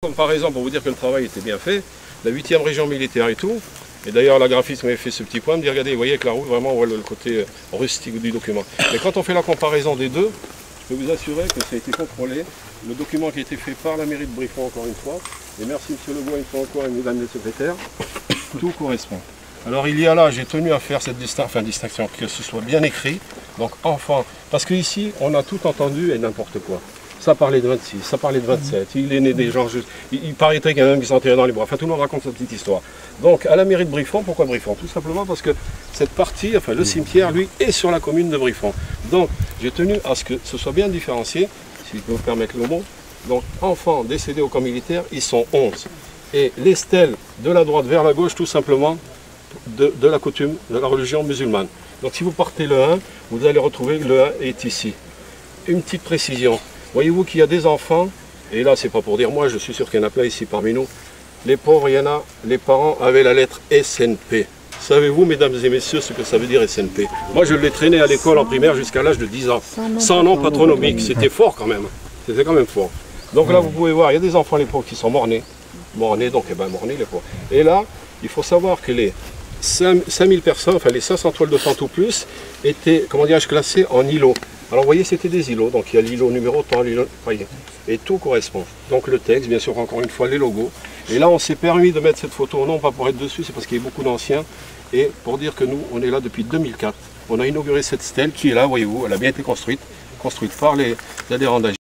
Comparaison pour vous dire que le travail était bien fait, la 8e région militaire et tout, et d'ailleurs la graphiste m'avait fait ce petit point, me dit regardez, vous voyez avec la roue, vraiment on voit le côté rustique du document. Mais quand on fait la comparaison des deux, je peux vous assurer que ça a été contrôlé, le document qui a été fait par la mairie de Briffon encore une fois, et merci M. Legois une fois encore et mesdames les secrétaires, tout correspond. Alors il y a là, j'ai tenu à faire cette distinction, que ce soit bien écrit, donc enfant, parce qu'ici on a tout entendu et n'importe quoi. Ça parlait de 26, ça parlait de 27, il est né des gens juste... Il paraîtrait qu'il y en a un qui s'enterrait dans les bois. Enfin, tout le monde raconte cette petite histoire. Donc, à la mairie de Briffon, pourquoi Briffon? Tout simplement parce que cette partie, enfin le cimetière, lui, est sur la commune de Briffon. Donc, j'ai tenu à ce que ce soit bien différencié, si je peux vous permettre le mot. Donc, enfants décédés au camp militaire, ils sont 11. Et les stèles de la droite vers la gauche, tout simplement, de la coutume, de la religion musulmane. Donc, si vous partez le 1, vous allez retrouver le 1 est ici. Une petite précision. Voyez-vous qu'il y a des enfants, et là c'est pas pour dire moi, je suis sûr qu'il y en a plein ici parmi nous, les pauvres, il y en a, les parents avaient la lettre SNP. Savez-vous, mesdames et messieurs, ce que ça veut dire SNP? Moi je l'ai traîné à l'école en primaire jusqu'à l'âge de 10 ans, sans nom patronomique, c'était fort quand même, c'était quand même fort. Donc là vous pouvez voir, il y a des enfants les pauvres qui sont morts-nés, donc eh ben morts-nés les pauvres. Et là, il faut savoir que les 5000 personnes, enfin les 500 toiles de tente ou plus, étaient, comment dirais-je, classées en îlots. Alors vous voyez, c'était des îlots, donc il y a l'îlot numéro tant, l'îlot, voyez, et tout correspond. Donc le texte, bien sûr, encore une fois, les logos. Et là, on s'est permis de mettre cette photo, non pas pour être dessus, c'est parce qu'il y a beaucoup d'anciens, et pour dire que nous, on est là depuis 2004. On a inauguré cette stèle qui est là, voyez-vous, elle a bien été construite par les adhérents d'AG.